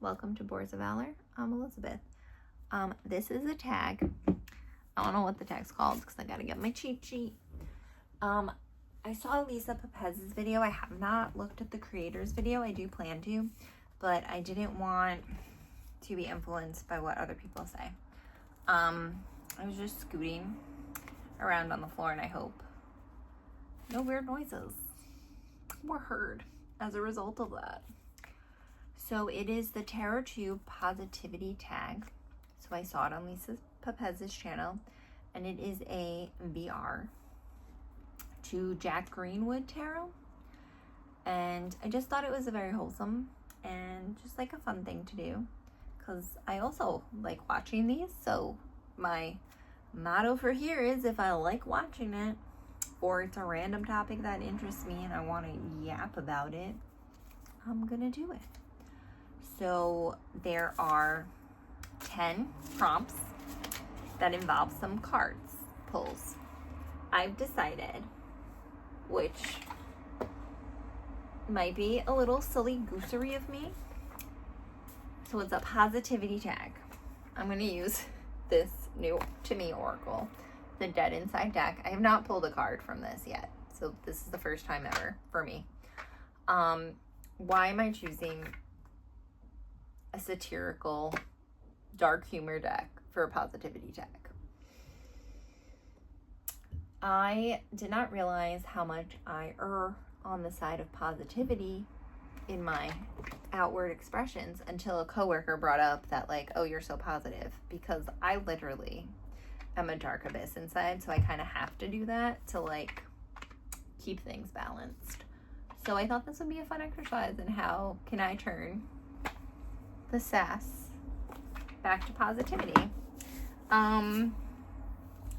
Welcome to Boards of Valor. I'm Elizabeth. This is a tag. I don't know what the tag's called because I gotta get my cheat sheet. I saw Lisa Pepez's video. I have not looked at the creator's video. I do plan to, but I didn't want to be influenced by what other people say. I was just scooting around on the floor, and I hope no weird noises were heard as a result of that. So it is the Tarot Tube Positivity tag. So I saw it on Lisa Pepez's channel, and it is a VR to Jack Greenwood Tarot. And I just thought it was a very wholesome and just like a fun thing to do, because I also like watching these. So my motto for here is, if I like watching it, or it's a random topic that interests me and I want to yap about it, I'm gonna do it. So there are 10 prompts that involve some cards pulls. I've decided, which might be a little silly goosery of me, so it's a positivity tag. I'm going to use this new to me oracle, the Dead Inside deck. I have not pulled a card from this yet, so this is the first time ever for me. Why am I choosing a satirical dark humor deck for a positivity tag? I did not realize how much I err on the side of positivity in my outward expressions until a coworker brought up that, like, oh, you're so positive, because I literally am a dark abyss inside, so I kind of have to do that to like keep things balanced. So I thought this would be a fun exercise in how can I turn the sass back to positivity.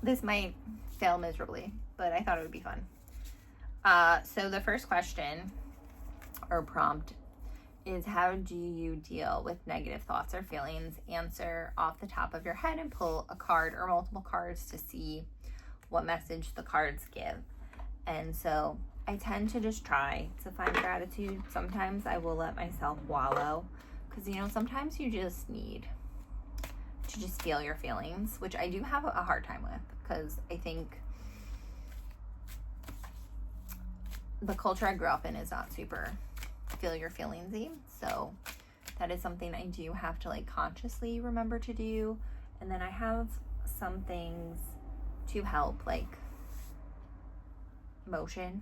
This might fail miserably, but I thought it would be fun. So the first question or prompt is, how do you deal with negative thoughts or feelings? Answer off the top of your head and pull a card or multiple cards to see what message the cards give. And so I tend to just try to find gratitude. Sometimes I will let myself wallow, because, you know, sometimes you just need to just feel your feelings, which I do have a hard time with, because I think the culture I grew up in is not super feel your feelingsy. So that is something I do have to like consciously remember to do. And then I have some things to help, like motion,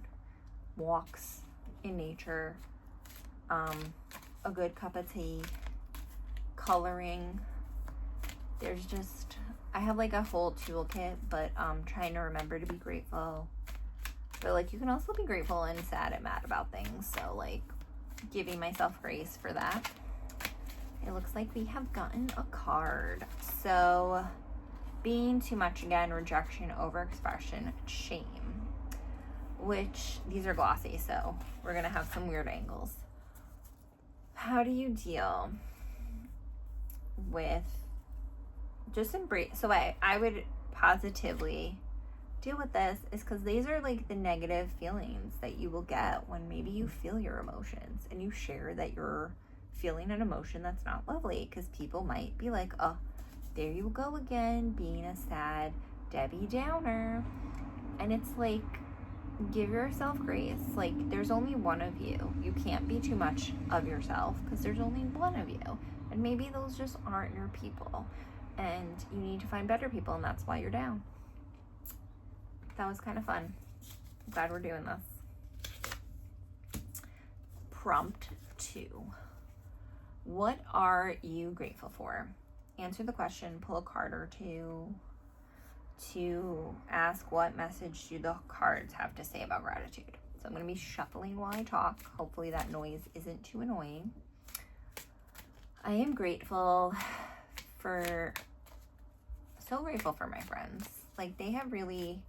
walks in nature, a good cup of tea, coloring. There's just, I have like a whole toolkit, but trying to remember to be grateful. But like, you can also be grateful and sad and mad about things. So like, giving myself grace for that. It looks like we have gotten a card. So being too much again, rejection, overexpression, shame, which these are glossy, so we're gonna have some weird angles. How do you deal with just embrace? So I would positively deal with this, is because these are like the negative feelings that you will get when maybe you feel your emotions and you share that you're feeling an emotion that's not lovely, because people might be like, oh, there you go again, being a sad Debbie Downer. And it's like, give yourself grace. Like, there's only one of you. You can't be too much of yourself, because there's only one of you, and maybe those just aren't your people, and you need to find better people, and that's why you're down. That was kind of fun. I'm glad we're doing this. Prompt 2. What are you grateful for? Answer the question, pull a card or two to ask what message do the cards have to say about gratitude. So I'm going to be shuffling while I talk. Hopefully that noise isn't too annoying. I am grateful for, so grateful for my friends. Like, they have really,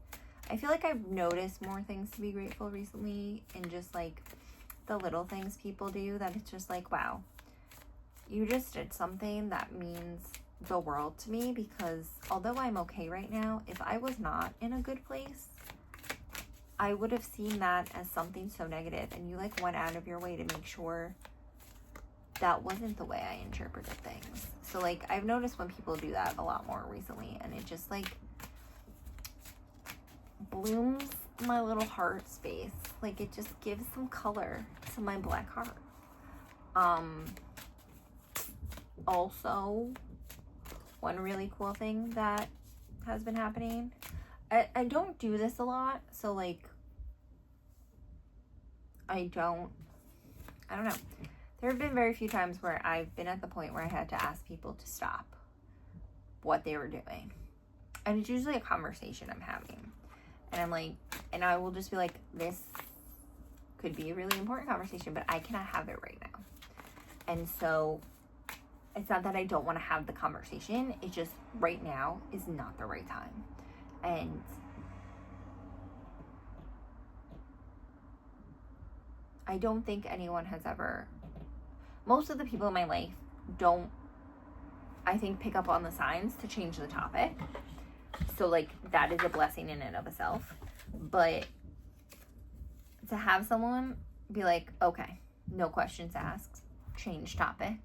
I feel like I've noticed more things to be grateful recently, in just like the little things people do, that it's just like, wow, you just did something that means the world to me. Because although I'm okay right now, if I was not in a good place, I would have seen that as something so negative, and you like went out of your way to make sure that wasn't the way I interpreted things. So like I've noticed when people do that a lot more recently, and it just like blooms my little heart space. Like it just gives some color to my black heart. Also, one really cool thing that has been happening, I don't do this a lot, so like I don't know. There have been very few times where I've been at the point where I had to ask people to stop what they were doing. And it's usually a conversation I'm having. And I'm like, and I will just be like, this could be a really important conversation, but I cannot have it right now. And so it's not that I don't want to have the conversation. It's just right now is not the right time. And I don't think anyone has ever, most of the people in my life don't, I think, pick up on the signs to change the topic. So like that is a blessing in and of itself. But to have someone be like, okay, no questions asked, change topic.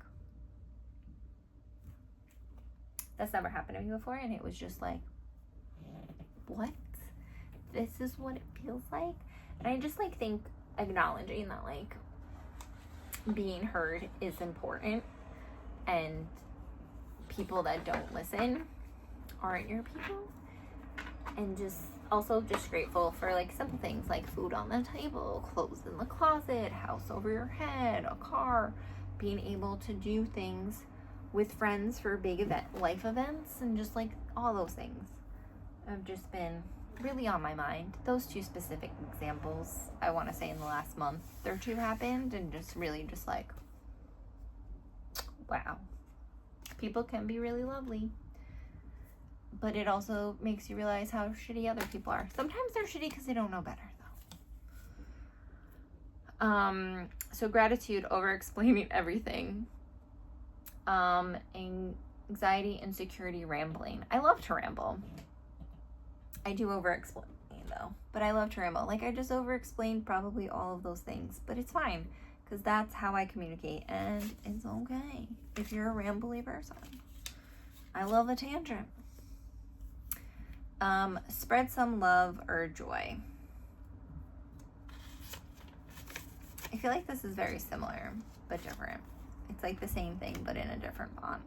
That's never happened to me before, and it was just like, what? This is what it feels like? And I just like think acknowledging that like being heard is important, and people that don't listen aren't your people. And just also just grateful for like simple things like food on the table, clothes in the closet, house over your head, a car, being able to do things with friends for big life events, and just like all those things have just been really on my mind. Those two specific examples, I want to say in the last month or two happened, and just really just like, wow, people can be really lovely. But it also makes you realize how shitty other people are. Sometimes they're shitty because they don't know better, though. So gratitude over explaining everything. Anxiety, insecurity, rambling. I love to ramble. I do over explain though, but I love to ramble. Like I just over explained probably all of those things, but it's fine because that's how I communicate, and it's okay if you're a rambly person. I love a tangent. Spread some love or joy. I feel like this is very similar, but different. It's like the same thing, but in a different font.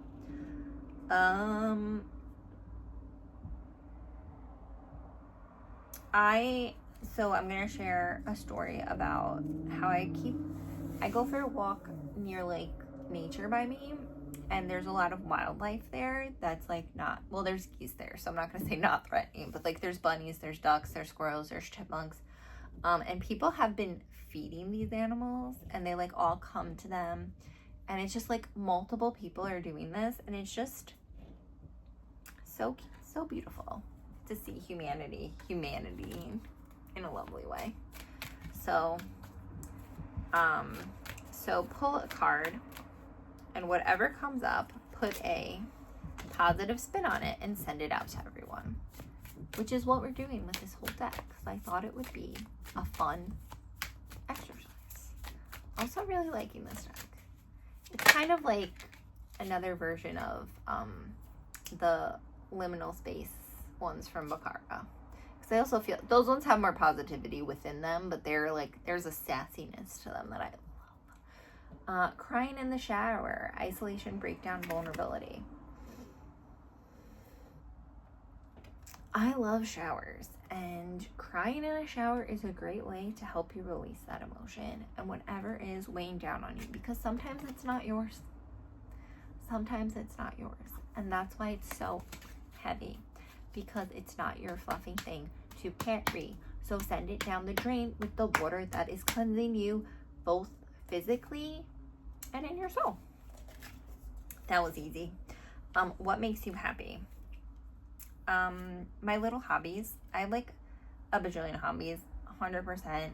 I'm going to share a story about how I go for a walk near like nature by me, and there's a lot of wildlife there that's like not, well, there's geese there, so I'm not going to say not threatening, but like there's bunnies, there's ducks, there's squirrels, there's chipmunks, and people have been feeding these animals, and they like all come to them, and it's just like multiple people are doing this, and it's just so beautiful to see humanity in a lovely way. So pull a card, and whatever comes up, put a positive spin on it and send it out to everyone, which is what we're doing with this whole deck, because I thought it would be a fun exercise. Also really liking this deck. It's kind of like another version of the liminal space ones from Baccara, because I also feel those ones have more positivity within them, but they're like, there's a sassiness to them that I love. Crying in the shower, isolation, breakdown, vulnerability. I love showers, and crying in a shower is a great way to help you release that emotion and whatever is weighing down on you, because sometimes it's not yours. Sometimes it's not yours, and that's why it's so heavy, because it's not your fluffy thing to carry. So send it down the drain with the water that is cleansing you, both physically and in your soul. That was easy. What makes you happy? My little hobbies. I have like a bajillion hobbies. 100%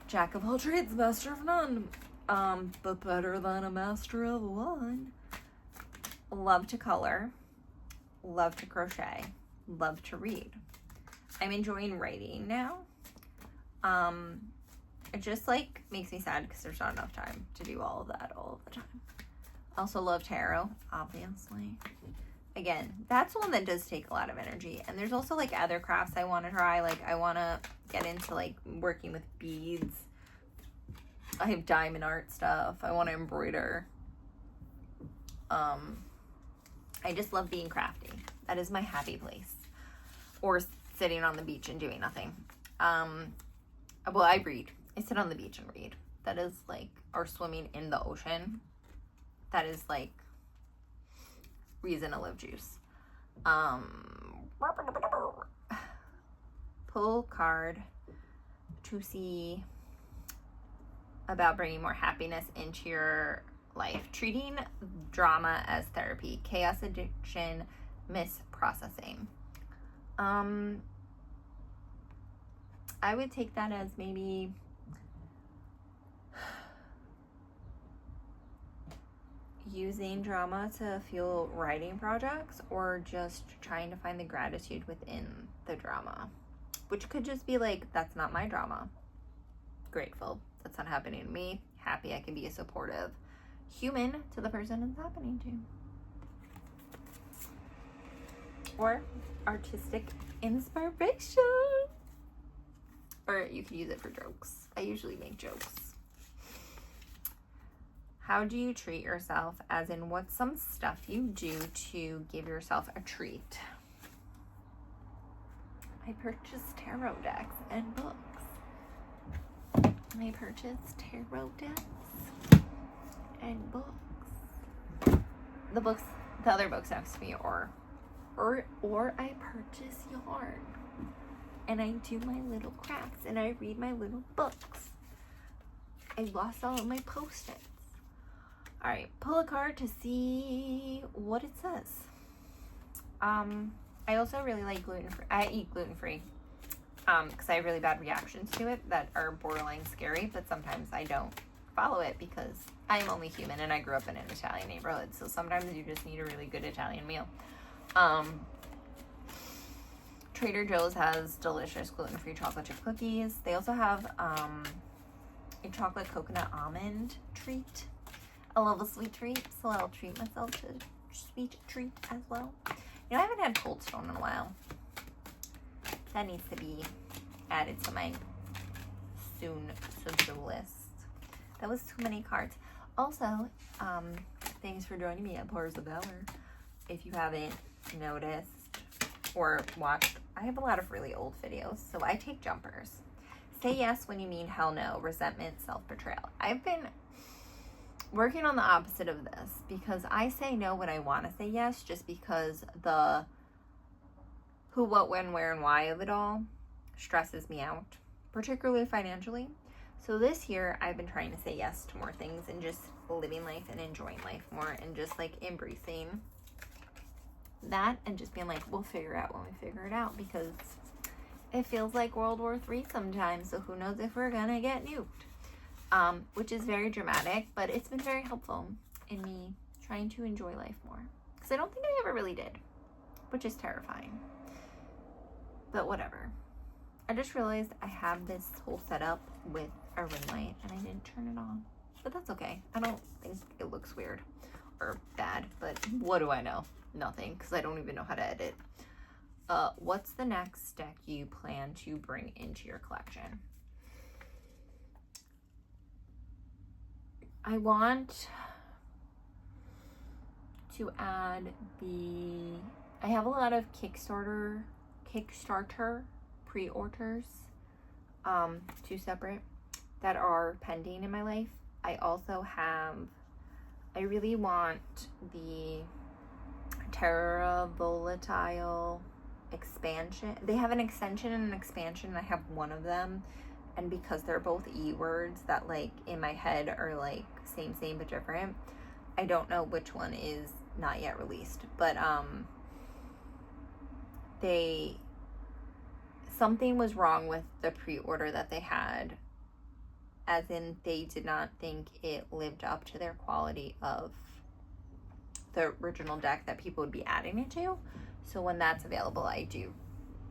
jack of all trades, master of none. But better than a master of one. Love to color. Love to crochet. Love to read. I'm enjoying writing now. it just like makes me sad because there's not enough time to do all of that all of the time. I also love tarot, obviously. Again, that's one that does take a lot of energy. And there's also like other crafts I want to try. Like I want to get into like working with beads. I have diamond art stuff. I want to embroider. I just love being crafty. That is my happy place. Or sitting on the beach and doing nothing. Well, I read. I sit on the beach and read. That is like, or swimming in the ocean. That is like reason to live juice. Pull card to see about bringing more happiness into your life. Treating drama as therapy. Chaos addiction. Misprocessing. I would take that as maybe using drama to fuel writing projects, or just trying to find the gratitude within the drama, which could just be like, that's not my drama. Grateful that's not happening to me. Happy I can be a supportive human to the person it's happening to. Or artistic inspiration. Or you could use it for jokes. I usually make jokes. How do you treat yourself? As in, what's some stuff you do to give yourself a treat? I purchased tarot decks and books. I purchased tarot decks and books. The other books next to me, or I purchase yarn. And I do my little crafts and I read my little books. I lost all of my Post-its. All right, pull a card to see what it says. I also really like gluten-free. I eat gluten-free because I have really bad reactions to it that are borderline scary, but sometimes I don't follow it because I am only human and I grew up in an Italian neighborhood. So sometimes you just need a really good Italian meal. Trader Joe's has delicious gluten-free chocolate chip cookies. They also have a chocolate coconut almond treat. I love a sweet treat, so I'll treat myself to a sweet treat as well. You know, I haven't had Cold Stone in a while. That needs to be added to my soon to-do list. That was too many cards. Also, thanks for joining me at Pours of Valor. If you haven't noticed or watched, I have a lot of really old videos, so I take jumpers. Say yes when you mean hell no. Resentment, self-betrayal. I've been working on the opposite of this because I say no when I want to say yes, just because the who, what, when, where, and why of it all stresses me out, particularly financially. So this year I've been trying to say yes to more things and just living life and enjoying life more and just like embracing that and just being like, we'll figure it out when we figure it out, because it feels like World War III sometimes, so who knows if we're gonna get nuked. Which is very dramatic, but it's been very helpful in me trying to enjoy life more, because I don't think I ever really did, which is terrifying, but whatever. I just realized I have this whole setup with a ring light and I didn't turn it on, but that's okay. I don't think it looks weird or bad, but what do I know? Nothing, because I don't even know how to edit. What's the next deck you plan to bring into your collection? I want to add I have a lot of Kickstarter pre-orders, 2 separate, that are pending in my life. I really want the Terra Volatile expansion. They have an extension and an expansion, and I have one of them, and because they're both E-words that like in my head are like same but different, I don't know which one is not yet released, but something was wrong with the pre-order that they had, as in they did not think it lived up to their quality of the original deck that people would be adding it to. So when that's available, I do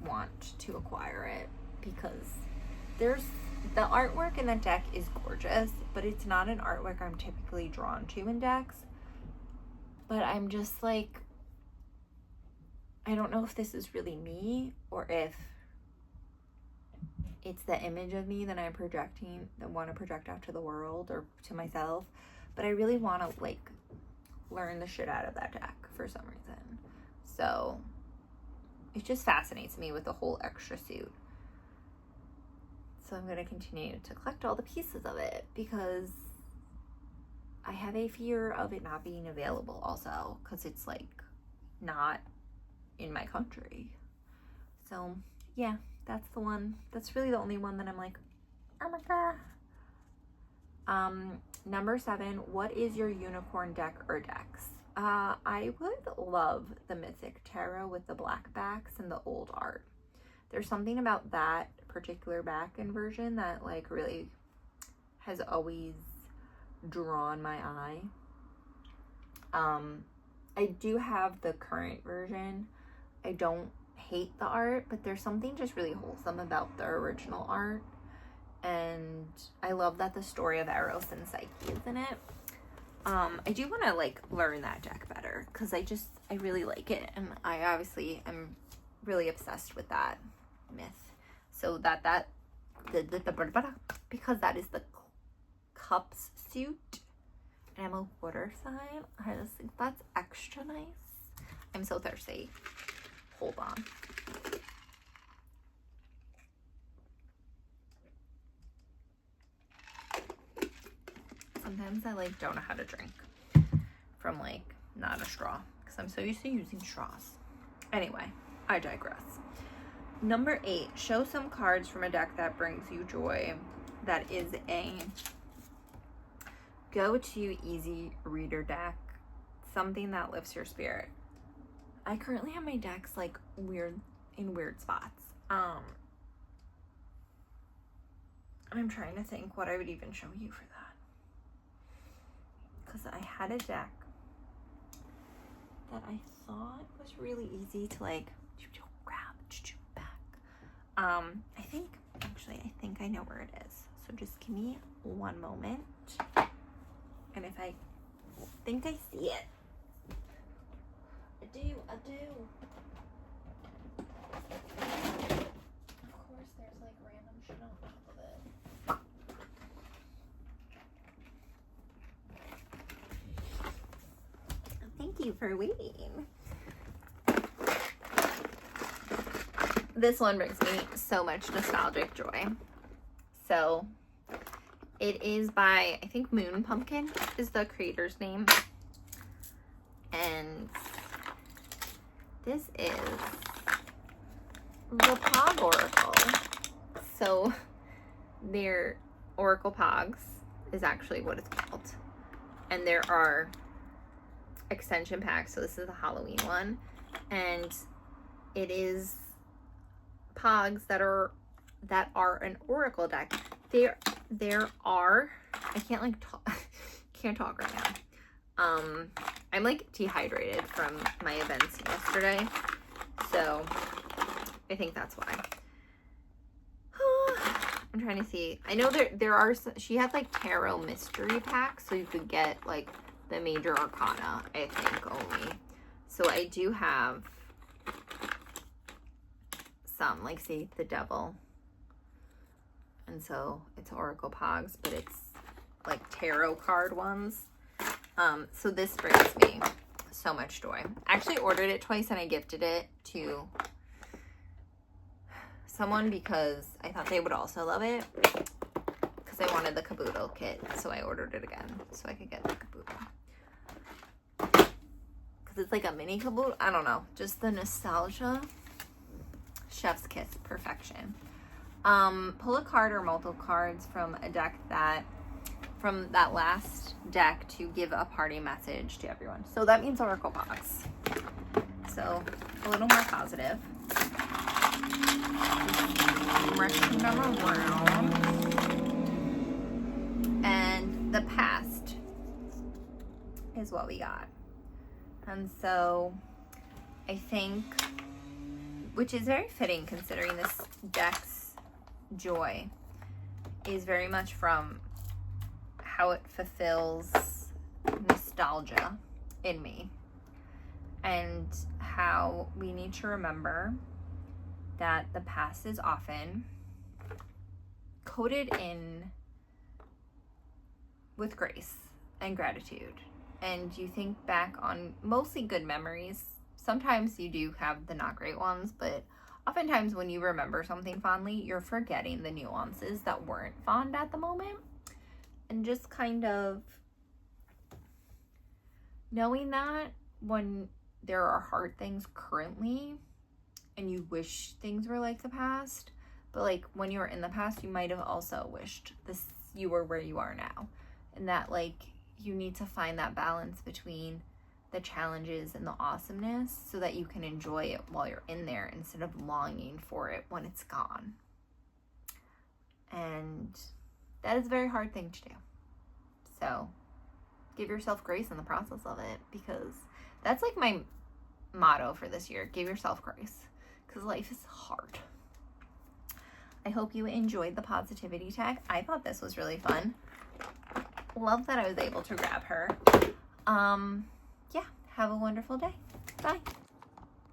want to acquire it, because there's the artwork in the deck is gorgeous, but it's not an artwork I'm typically drawn to in decks. But I'm just like, I don't know if this is really me or if it's the image of me that I'm projecting, that want to project out to the world or to myself. But I really want to like learn the shit out of that deck for some reason. So it just fascinates me with the whole extra suit. So I'm going to continue to collect all the pieces of it because I have a fear of it not being available also, because it's like not in my country. So yeah, that's the one. That's really the only one that I'm like, oh my god. Number 7, what is your unicorn deck or decks? I would love the Mythic Tarot with the black backs and the old art. There's something about that particular back inversion that like really has always drawn my eye. I do have the current version. I don't hate the art, but there's something just really wholesome about the original art. And I love that the story of Eros and Psyche is in it. I do want to like learn that deck better because I really like it, and I obviously am really obsessed with that myth. So because that is the Cups suit, and I'm a water sign, I just think that's extra nice. I'm so thirsty. Hold on. Sometimes I like don't know how to drink from like not a straw because I'm so used to using straws. Anyway, I digress. Number 8, show some cards from a deck that brings you joy. That is a go-to easy reader deck, something that lifts your spirit. I currently have my decks like weird spots. I'm trying to think what I would even show you for that, because I had a deck that I thought was really easy to like grab back. I think I know where it is. So just give me one moment. And if I think I see it, I do. Of course, there's like random shit on top of it. Thank you for waiting. This one brings me so much nostalgic joy. So it is by, I think Moon Pumpkin is the creator's name. And this is the Pog Oracle. So their Oracle Pogs is actually what it's called. And there are extension packs. So this is the Halloween one. And it is Pogs that are an Oracle deck. There are, I can't like talk, can't talk right now. I'm like dehydrated from my events yesterday, so I think that's why. I'm trying to see. I know there are, she had like tarot mystery packs, so you could get like the major arcana, I think, only. So I do have some, like say the Devil. And so it's Oracle Pogs, but it's like tarot card ones. So this brings me so much joy. I actually ordered it twice and I gifted it to someone because I thought they would also love it. Because I wanted the Caboodle kit, so I ordered it again so I could get the Caboodle. Because it's like a mini Caboodle. I don't know. Just the nostalgia. Chef's kiss. Perfection. Pull a card or multiple cards from a deck from that last deck to give a party message to everyone. So that means Oracle Box. So a little more positive. Rushing them around. And the past is what we got. And so I think, which is very fitting considering this deck's joy, is very much from how it fulfills nostalgia in me, and how we need to remember that the past is often coated in with grace and gratitude. And you think back on mostly good memories. Sometimes you do have the not great ones, but oftentimes when you remember something fondly, you're forgetting the nuances that weren't fond at the moment. And just kind of knowing that when there are hard things currently and you wish things were like the past, but like when you were in the past, you might have also wished you were where you are now. And that like you need to find that balance between the challenges and the awesomeness so that you can enjoy it while you're in there instead of longing for it when it's gone. And that is a very hard thing to do. So give yourself grace in the process of it, because that's like my motto for this year. Give yourself grace, because life is hard. I hope you enjoyed the positivity tag. I thought this was really fun. Love that I was able to grab her. Yeah, have a wonderful day. Bye.